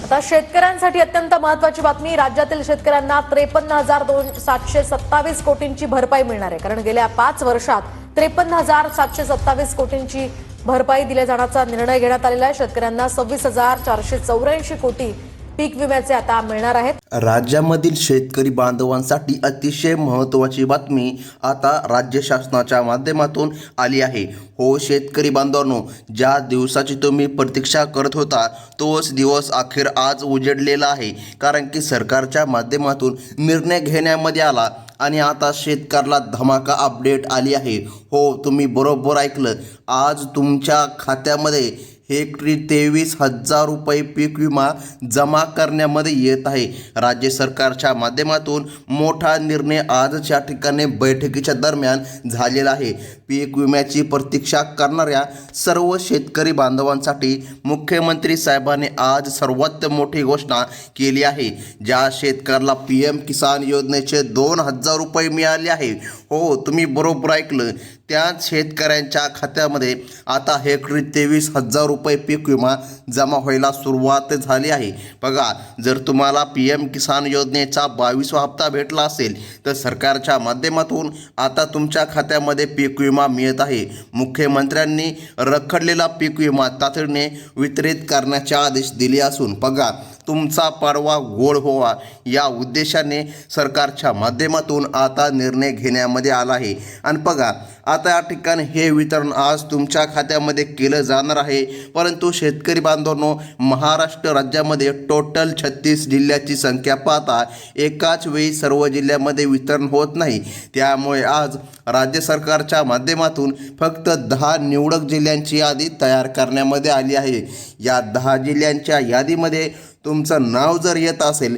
आता शेतकऱ्यांसाठी अत्यंत महत्त्वाची बातमी। राज्यातील शेतकऱ्यांना 53,727 कोटींची भरपाई मिळणार आहे। कारण गेल्या 5 वर्षात 53,727 कोटींची भरपाई दिल्या जाण्याचा निर्णय घेण्यात आलेला आहे। शेतकऱ्यांना 26,484 कोटी पीक विम्याचे आता मिळणार आहेत। राज्यामधील शेतकरी बांधवांसाठी अतिशय महत्त्वाची बातमी आता राज्य शासनाच्या माध्यमातून आली आहे। हो शेतकरी बांधवांनो, ज्या दिवसाची तुम्ही प्रतीक्षा करत होता तोच दिवस अखेर आज उजडलेला आहे। कारण की सरकारच्या माध्यमातून निर्णय घेण्यामध्ये आला आणि आता शेतकऱ्याला धमाका अपडेट आली आहे। हो तुम्ही बरोबर ऐकलं, आज तुमच्या खात्यामध्ये हेक्टरी 23,000 रुपये पीक विमा जमा करण्यामध्ये येत आहे। राज्य सरकारच्या माध्यमातून मोठा निर्णय आजच्या ठिकाणी बैठकीच्या दरम्यान झालेला आहे। पीक विम्याची प्रतीक्षा करणाऱ्या सर्व शेतकरी बांधवांसाठी मुख्यमंत्री साहेबांनी आज सर्वात मोठी घोषणा केली आहे। ज्या शेतकऱ्याला PM किसान योजनेचे 2,000 रुपये मिळाले आहे, हो तुम्ही बरोबर ऐकलं, त्याच शेतकऱ्यांच्या खात्यामध्ये आता हेक्टरी 23,000 रुपये पीक विमा जमा व्हायला सुरुवात झाली आहे। बघा, जर तुम्हाला PM किसान योजनेचा 22वा हप्ता भेटला असेल तर सरकारच्या माध्यमातून आता तुमच्या खात्यामध्ये पीक विमा मिळत आहे। मुख्यमंत्र्यांनी रखडलेला पीक विमा तातडीने वितरित करण्याचे आदेश दिले असून बघा, तुमचा पाडवा गोड व्हावा या उद्देशाने सरकारच्या माध्यमातून आता निर्णय घेण्यामध्ये आला आहे। आणि बघा, आता या ठिकाणी हे वितरण आज तुमच्या खात्यामध्ये केलं जाणार आहे। परंतु शेतकरी बांधवांनो, महाराष्ट्र राज्यामध्ये टोटल 36 जिल्ह्याची संख्या पाहता एकाच वेळी सर्व जिल्ह्यामध्ये वितरण होत नाही। त्यामुळे आज राज्य सरकारच्या माध्यमातून फक्त 10 निवडक जिल्ह्यांची यादी तयार करण्यामध्ये आली आहे। या 10 जिल्ह्यांच्या यादीमध्ये तुमचं नाव जर येत असेल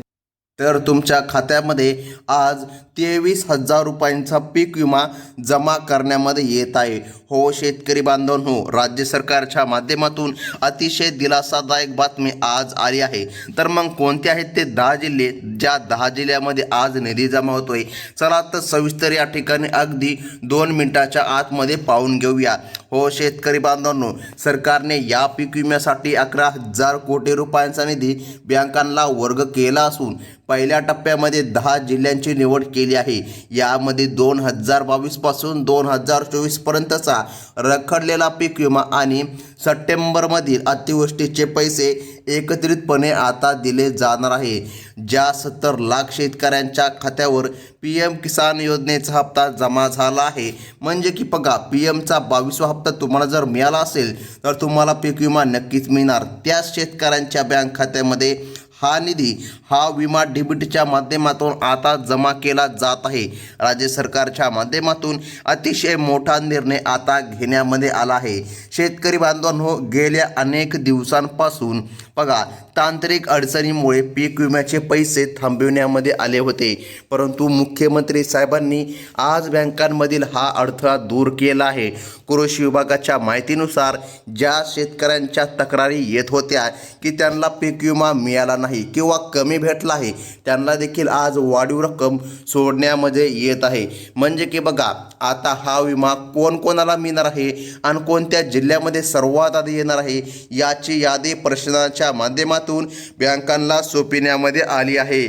तर तुमच्या खात्यामध्ये आज 23,000 रुपयांचा पीक विमा जमा करण्यामध्ये येत आहे। हो शेतकरी बांधवांनो, राज्य सरकारच्या माध्यमातून अतिशय दिलासादायक बातमी आज आली आहे। तर मग कोणते आहेत ते 10 जिल्हे, ज्या 10 जिल्ह्यामध्ये आज निधी जमा होतोय? चला तर सविस्तर या ठिकाणी अगदी 2 मिनिटाच्या आतमध्ये पाहून घेऊया। हो शेतकरी बांधवांनो, सरकारने या पीक विम्यासाठी 11,000 कोटी रुपयांचा निधी बँकांना वर्ग केला असून पहिल्या टप्प्यामध्ये 10 जिल्ह्यांची निवड केली आहे। यामध्ये 2022 पासून 2024 पर्यंतचा रखडलेला पीक विमा आणि सप्टेंबरमधील अतिवृष्टीचे पैसे एकत्रितपणे आता दिले जाणार आहे। ज्या 70 लाख शेतकऱ्यांच्या खात्यावर PM किसान योजनेचा हप्ता जमा झाला आहे, म्हणजे की बघा, PMचा 22वा हप्ता तुम्हाला जर मिळाला असेल तर तुम्हाला पीक विमा नक्कीच मिळणार। त्याच शेतकऱ्यांच्या बँक खात्यामध्ये हा निधी, हा विमा डीबीटीच्या माध्यमातून आता जमा केला जात आहे। राज्य सरकारच्या माध्यमातून अतिशय मोठा निर्णय आता घेण्यामध्ये आला आहे। शेतकरी बांधवांनो, गेल्या अनेक दिवसांपासून बघा, तांत्रिक अडचणीमुळे पीक विम्याचे पैसे थांबविण्यामध्ये आले होते, परंतु मुख्यमंत्री साहेबांनी आज बँकांमधील हा अडथळा दूर केला आहे। कृषी विभागाच्या माहितीनुसार ज्या शेतकऱ्यांच्या तक्रारी येत होत्या की त्यांना पीक विमा मिळाला नाही किंवा कमी भेटला आहे, त्यांना देखील आज वाढीव रक्कम सोडण्यामध्ये येत आहे। म्हणजे की बघा, आता हा विमा कोणाला मिळणार आहे आणि कोणत्या जिल्ह्यामध्ये सर्वात आधी येणार आहे याची यादी प्रशासनाच्या माध्यमातून बँकांना सोपविण्यामध्ये आली आहे।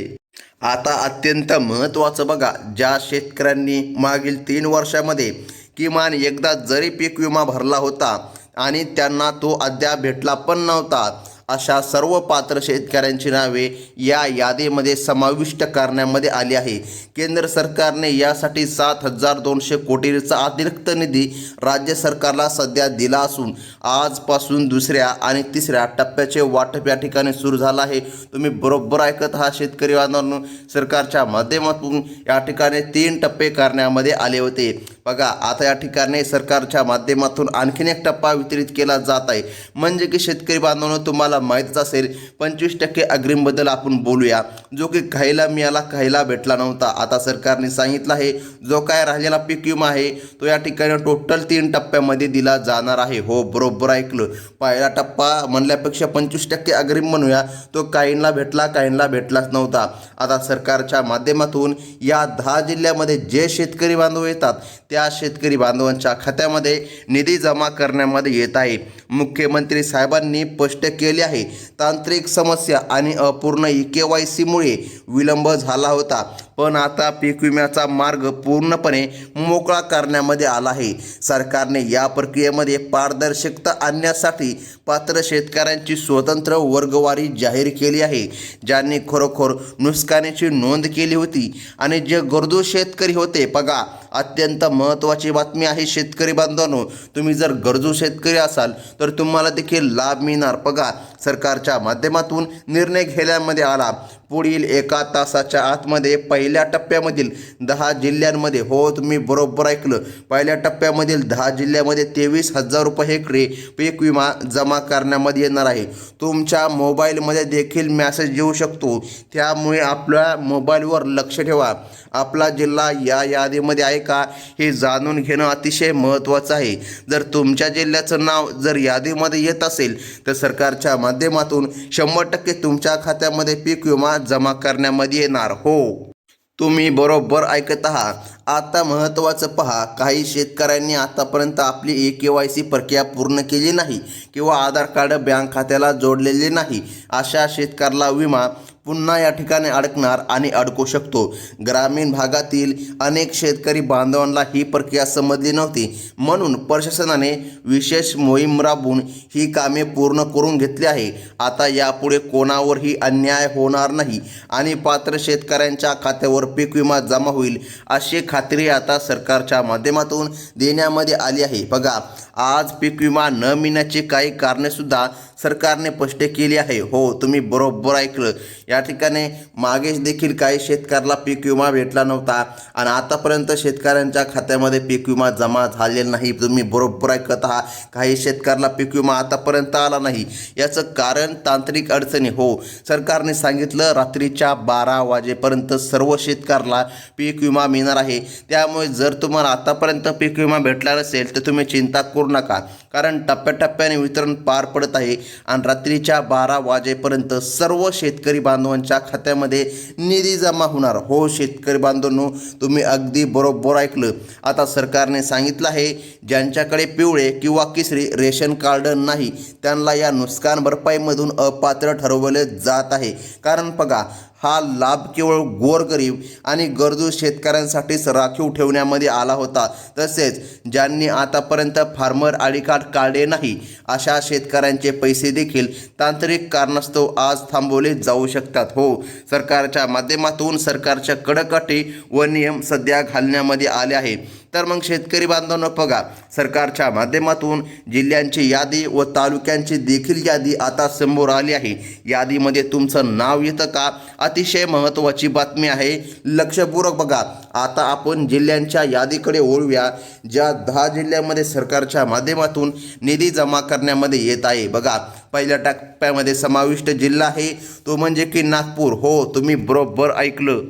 आता अत्यंत महत्त्वाचं बघा, ज्या शेतकऱ्यांनी मागील 3 वर्षामध्ये किमान एकदा जरी पीक विमा भरला होता आणि त्यांना तो अद्याप भेटला पण नव्हता, अशा सर्व पात्र शेतकऱ्यांची नावे या यादीमध्ये समाविष्ट करण्यामध्ये आली आहे। केंद्र सरकारने यासाठी 7,200 कोटींचा अतिरिक्त निधी राज्य सरकारला सध्या दिला असून आजपासून 2ऱ्या आणि 3ऱ्या टप्प्याचे वाटप या ठिकाणी सुरू झालं आहे। तुम्ही बरोबर ऐकत आहात शेतकरी बांधवांनो, सरकारच्या माध्यमातून या ठिकाणी 3 टप्पे करण्यामध्ये आले होते। बघा, आता या ठिकाणी सरकारच्या माध्यमातून आणखीन एक टप्पा वितरित केला जात आहे। म्हणजे की शेतकरी बांधवांनो, तुम्हाला माहीतच असेल 25% अग्रिमबद्दल आपण बोलूया, जो की काहीला मिळाला, काहीला भेटला नव्हता। आता सरकारने सांगितलं आहे, जो काय राहिलेला पीक विमा आहे तो या ठिकाणी टोटल 3 टप्प्यामध्ये दिला जाणार आहे। हो बरोबर ऐकलं, पहिला टप्पा म्हणल्यापेक्षा 25% अग्रिम म्हणूया, तो काहींना भेटला, काहींना भेटलाच नव्हता। आता सरकारच्या माध्यमातून या 10 जिल्ह्यामध्ये जे शेतकरी बांधव येतात त्या शेतकरी बांधवांच्या खात्यामध्ये निधी जमा करण्यामध्ये येत आहे. मुख्यमंत्री साहेबांनी स्पष्ट केले आहे, तांत्रिक समस्या आणि अपूर्ण KYCमुळे विलंब झाला होता, पण आता पीक विम्याचा मार्ग पूर्णपणे मोकळा करण्यामध्ये आला आहे. सरकारने या प्रक्रियेमध्ये पारदर्शकता आणण्यासाठी पात्र शेतकऱ्यांची स्वतंत्र वर्गवारी जाहीर केली आहे. ज्यांनी खरोखर नुकसानीची नोंद केली होती आणि जे गरजू शेतकरी होते. बघा, अत्यंत महत्त्वाची बातमी आहे शेतकरी बांधवांनो. तुम्ही जर गरजू शेतकरी असाल तर तुम्हाला देखील लाभ मिळणार. बघा, सरकारच्या माध्यमातून निर्णय घेण्यामध्ये आला. पुढील 1 तासाच्या आतमध्ये पहिल्या टप्प्यामधील 10 जिल्ह्यांमध्ये, हो तुम्ही बरोबर ऐकलं, पहिल्या टप्प्यामधील 10 जिल्ह्यामध्ये 23,000 रुपये हेक्टरी पीक विमा जमा करण्यामध्ये येणार आहे. तुमच्या मोबाईलमध्ये देखील मेसेज येऊ शकतो, त्यामुळे आपल्या मोबाईलवर लक्ष ठेवा. आपला जिल्हा या यादीमध्ये आहे का हे जाणून घेणं अतिशय महत्त्वाचं आहे. जर तुमच्या जिल्ह्याचं नाव जर यादीमध्ये येत असेल तर सरकारच्या माध्यमातून 100% तुमच्या खात्यामध्ये पीक विमा जमा करण्यामध्ये येणार. हो, तुम्ही बरोबर ऐकत आहात. आता महत्त्वाचं पहा, काही शेतकऱ्यांनी आतापर्यंत आपली KYC प्रक्रिया पूर्ण केली नाही किंवा आधार कार्ड बँक खात्याला जोडलेले नाही. अशा शेतकऱ्याला विमा पुन्हा या ठिकाणी अडकणार आणि अडकू शकतो. ग्रामीण भागातील अनेक शेतकरी बांधवांना ही प्रक्रिया समजली नव्हती, म्हणून प्रशासनाने विशेष मोहीम राबवून ही कामे पूर्ण करून घेतली आहे. आता यापुढे कोणावरही अन्याय होणार नाही आणि पात्र शेतकऱ्यांच्या खात्यावर पीक विमा जमा होईल अशी खात्री आता सरकारच्या माध्यमातून देण्यामध्ये आली आहे. बघा, आज पीक विमा न मिळण्याची काही कारणे सुद्धा सरकारने स्पष्ट केली आहे. हो, तुम्ही बरोबर ऐकलं. या ठिकाणी मागेच देखील काही शेतकऱ्याला पीक विमा भेटला नव्हता आणि आतापर्यंत शेतकऱ्यांच्या खात्यामध्ये पीक विमा जमा झालेला नाही. तुम्ही बरोबर ऐकत आहात. काही शेतकऱ्याला पीक विमा आतापर्यंत आला नाही. याचं कारण तांत्रिक अडचणी. हो, सरकारने सांगितलं रात्रीच्या 12 वाजेपर्यंत सर्व शेतकऱ्याला पीक विमा मिळणार आहे. त्यामुळे जर तुम्हाला आतापर्यंत पीक विमा भेटला नसेल तर तुम्ही चिंता करू नका, कारण टप्प्याटप्प्याने वितरण पार पडत आहे आणि रात्रीच्या 12 वाजेपर्यंत सर्व शेतकरी बांधवांच्या खात्यामध्ये निधी जमा होणार. हो शेतकरी बांधवांनो, तुम्ही अगदी बरोबर ऐकलं. आता सरकारने सांगितलं आहे, ज्यांच्याकडे पिवळे किंवा केसरी रेशन कार्ड नाही त्यांना या नुकसान भरपाईमधून अपात्र ठरवले जात आहे. कारण बघा, हा लाभ केवळ गोरगरीब आणि गरजू शेतकऱ्यांसाठीच राखीव ठेवण्यामध्ये आला होता. तसेच ज्यांनी आतापर्यंत फार्मर आय डी कार्ड काढले नाही अशा शेतकऱ्यांचे पैसे देखील तांत्रिक कारणास्तव आज थांबवले जाऊ शकतात. हो, सरकारच्या माध्यमातून सरकारच्या कडक अटी व नियम सध्या घालण्यामध्ये आले आहे. तर मग शेतकरी बांधवांनो, बघा, सरकारच्या माध्यमातून जिल्ह्यांची यादी व तालुक्यांची देखील यादी आता समोर आली आहे. यादीमध्ये तुमचं नाव येतं का? अतिशय महत्त्वाची बातमी आहे. लक्षपूर्वक बघा. आता आपण जिल्ह्यांच्या यादीकडे वळूया, ज्या 10 जिल्ह्यामध्ये सरकारच्या माध्यमातून निधी जमा करण्यामध्ये येत आहे. बघा, पहिल्या टप्प्यामध्ये समाविष्ट जिल्हा आहे तो म्हणजे की नागपूर. हो, तुम्ही बरोबर ऐकलं.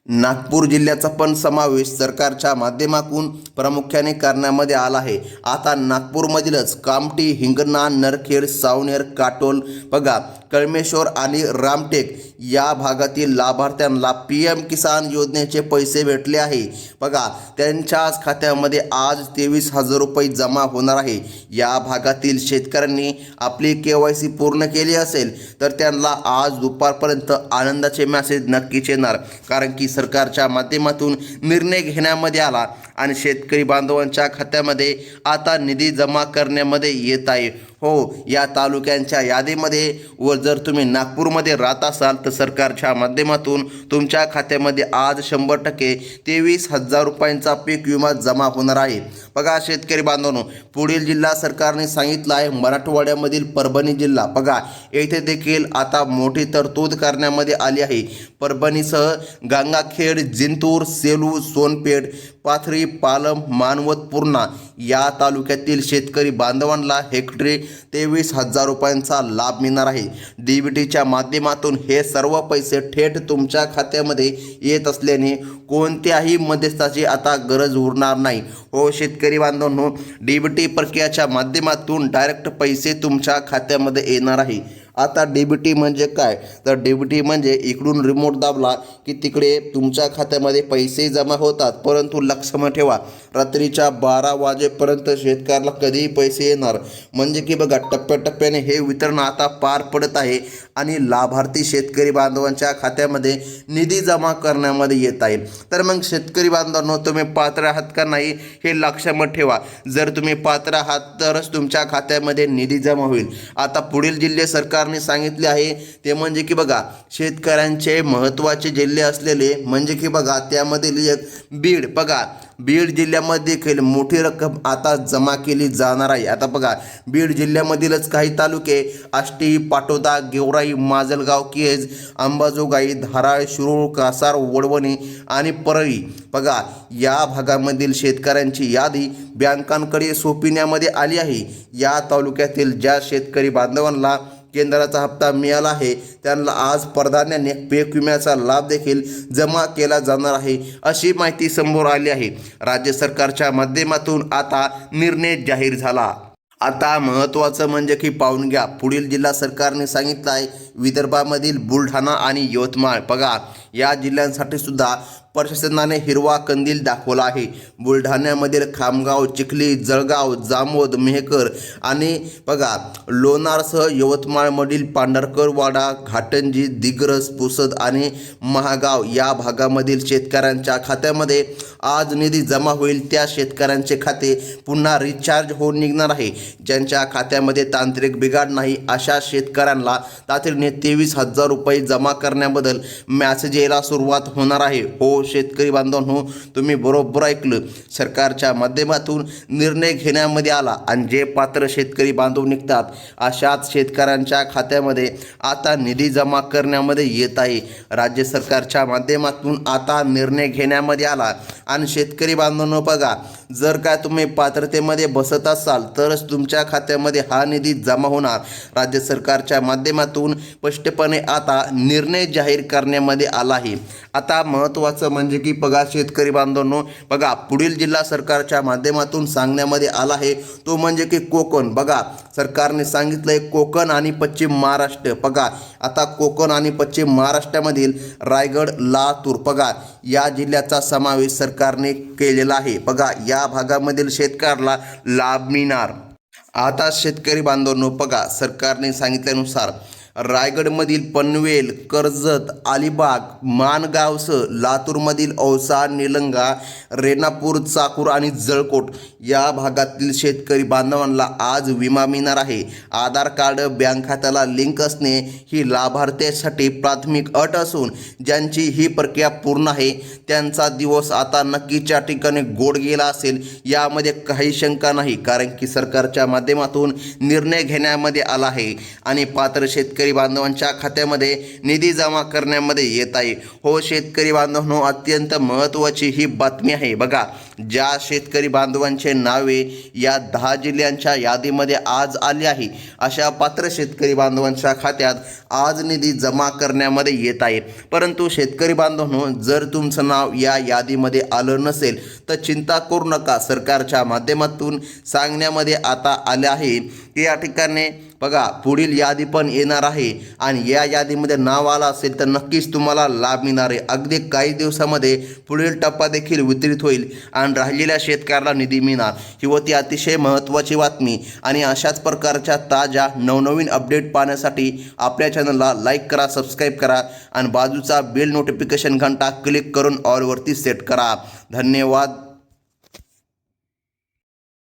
नागपूर जिल्ह्याचा पण समावेश सरकारच्या माध्यमातून प्रामुख्याने करण्यामध्ये आला आहे. आता नागपूरमधीलच कामठी, हिंगणा, नरखेड, सावनेर, काटोल, बघा, कळमेश्वर आणि रामटेक या भागातील लाभार्थ्यांना PM किसान योजनेचे पैसे भेटले आहे. बघा, त्यांच्याच खात्यामध्ये आज 23,000 रुपये जमा होणार आहे. या भागातील शेतकऱ्यांनी आपली KYC पूर्ण केली असेल तर त्यांना आज दुपारपर्यंत आनंदाचे मेसेज नक्कीच येणार, कारण की सरकारच्या माध्यमातून निर्णय घेण्यामध्ये आला आणि शेतकरी बांधवांच्या खात्यामध्ये आता निधी जमा करण्यामध्ये येत आहे. हो, या तालुक्यांच्या यादीमध्ये व जर तुम्ही नागपूरमध्ये राहत असाल तर सरकारच्या माध्यमातून तुमच्या खात्यामध्ये आज 100% 23,000 रुपयांचा पीक विमा जमा होणार आहे. बघा शेतकरी बांधवांनो, पुढील जिल्हा सरकारने सांगितलं आहे मराठवाड्यामधील परभणी जिल्हा. बघा, येथे देखील आता मोठी तरतूद करण्यामध्ये आली आहे. परभणीसह गंगाखेड, जिंतूर, सेलू, सोनपेठ, पाथरी, पालम, मानवत, पूर्णा या तालुक्यातील शेतकरी बांधवांना हेक्टरी 23,000 रुपयांचा लाभ मिळणार आहे. DBTच्या माध्यमातून हे सर्व पैसे थेट तुमच्या खात्यामध्ये येत असल्याने कोणत्याही मध्यस्थाची आता गरज उरणार नाही. हो शेतकरी बांधवांनो, DBT प्रक्रियेच्या माध्यमातून डायरेक्ट पैसे तुमच्या खात्यामध्ये येणार आहे. आता DBT म्हणजे काय, तर DBT म्हणजे इकडून रिमोट दाबला की तिकडे तुमच्या खात्यामध्ये पैसे जमा होतात. परंतु लक्षात ठेवा, रात्रीच्या 12 वाजेपर्यंत शेतकऱ्याला कधीही पैसे येणार. म्हणजे की बघा, टप्प्याटप्प्याने हे वितरण आता पार पडत आहे आणि लाभार्थी शेतकरी बांधवांच्या खात्यामध्ये निधी जमा करण्यामध्ये येत आहे. तर मग शेतकरी बांधवांनो, तुम्ही पात्र आहात का नाही हे लक्षात ठेवा. जर तुम्ही पात्र आहात तरच तुमच्या खात्यामध्ये निधी जमा होईल. आता पुढील जिल्हे सरकारने सांगितले आहे ते म्हणजे की बघा, शेतकऱ्यांचे महत्त्वाचे जिल्हे असलेले म्हणजे की बघा, त्यामधील एक बीड. बघा, बीड जिल्ह्यामध्ये देखील मोठी रक्कम आता जमा केली जाणार आहे. आता बघा, बीड जिल्ह्यामधीलच काही तालुके आष्टी, पाटोदा, गेवराई, माजलगाव, केज, अंबाजोगाई, धाराळ, शिरूर, कासार, वडवणी आणि परळी. बघा, या भागामधील शेतकऱ्यांची यादी बँकांकडे सोपविण्यामध्ये आली आहे. या तालुक्यातील ज्या शेतकरी बांधवांना केंद्राचा हप्ता मिळाला आहे त्यांना आज प्राधान्याने पीक विम्याचा लाभ देखील जमा केला जाणार आहे, अशी माहिती समोर आली आहे. राज्य सरकारच्या माध्यमातून आता निर्णय जाहीर झाला. आता महत्त्वाचं म्हणजे की पाहून घ्या, पुढील जिल्हा सरकारने सांगितलं आहे विदर्भामधील बुलढाणा आणि यवतमाळ. बघा, या जिल्ह्यांसाठी सुद्धा प्रशासनाने हिरवा कंदील दाखवला आहे. बुलढाण्यामधील खामगाव, चिखली, जळगाव, जामोद, मेहकर आणि बघा लोणारसह यवतमाळमधील पांढरकरवाडा, घाटंजी, दिग्रस, पुसद आणि महागाव या भागामधील शेतकऱ्यांच्या खात्यामध्ये आज निधी जमा होईल. त्या शेतकऱ्यांचे खाते पुन्हा रिचार्ज होऊन निघणार आहे. ज्यांच्या खात्यामध्ये तांत्रिक बिघाड नाही अशा शेतकऱ्यांना तातडीने 23,000 रुपये जमा करण्याबद्दल मॅसेज यायला सुरुवात होणार आहे. हो शेतकरी बांधवांनो, तुम्ही बरोबर ऐकलं. सरकारच्या माध्यमातून निर्णय घेण्यामध्ये आला आणि जे पात्र शेतकरी बांधव निघतात अशाच शेतकऱ्यांच्या खात्यामध्ये आता निधी जमा करण्यामध्ये येत आहे. राज्य सरकारच्या माध्यमातून आता निर्णय घेण्यामध्ये आला आणि शेतकरी बांधवांनो, बघा, जर काय तुम्ही पात्रतेमध्ये बसत असाल तरच तुमच्या खात्यामध्ये हा निधी जमा होणार. राज्य सरकारच्या माध्यमातून स्पष्टपणे आता निर्णय जाहीर करण्यामध्ये आला आहे. आता महत्त्वाचं म्हणजे की बघा शेतकरी बांधवांनो, बघा पुढील जिल्हा सरकारच्या माध्यमातून सांगण्यामध्ये आला आहे तो म्हणजे की कोकण. बघा, सरकारने सांगितलं आहे कोकण आणि पश्चिम महाराष्ट्र. बघा, आता कोकण आणि पश्चिम महाराष्ट्रामधील रायगड, लातूर बघा या जिल्ह्याचा समावेश सरकारने केलेला आहे. बघा, या भागामधील शेतकऱ्याला लाभ मिळणार. आता शेतकरी बांधवांनो, बघा सरकारने सांगितल्यानुसार रायगडमधील पनवेल, कर्जत, अलिबाग, माणगावसह लातूरमधील औसा, निलंगा, रेणापूर, चाकूर आणि जळकोट या भागातील शेतकरी बांधवांना आज विमा मिळणार आहे. आधार कार्ड बँक खात्याला लिंक असणे ही लाभार्थ्यासाठी प्राथमिक अट असून ज्यांची ही प्रक्रिया पूर्ण आहे त्यांचा दिवस आता नक्कीच्या ठिकाणी गोड गेला असेल यामध्ये काही शंका नाही. कारण की सरकारच्या माध्यमातून निर्णय घेण्यामध्ये आला आहे आणि पात्र शेतकरी बांधवांच्या खात्यामध्ये निधी जमा करण्यामध्ये येत आहे. हो शेतकरी बांधवांनो, अत्यंत महत्त्वाची ही बातमी आहे. बघा, ज्या शेतकरी बांधवांचे नावे या 10 जिल्ह्यांच्या यादीमध्ये आज आली आहे अशा पात्र शेतकरी बांधवांच्या खात्यात आज निधी जमा करण्यामध्ये येत आहे. परंतु शेतकरी बांधवांनो, जर तुमचं नाव या यादीमध्ये आलं नसेल तर चिंता करू नका. सरकारच्या माध्यमातून सांगण्यामध्ये आता आले आहे की या ठिकाणी बघा पुढील यादी पण येणार आहे आणि या यादीमध्ये नाव आलं असेल तर नक्कीच तुम्हाला लाभ मिळणार आहे. अगदी काही दिवसामध्ये पुढील टप्पा देखील वितरित होईल आणि राहिलेल्या शेतकऱ्याला निधी मिळणार. ही होती अतिशय महत्त्वाची बातमी आणि अशाच प्रकारच्या ताज्या नवनवीन अपडेट पाहण्यासाठी आपल्या चॅनलला लाईक करा, सबस्क्राईब करा आणि बाजूचा बेल नोटिफिकेशन घंटा क्लिक करून ऑलवरती सेट करा. धन्यवाद.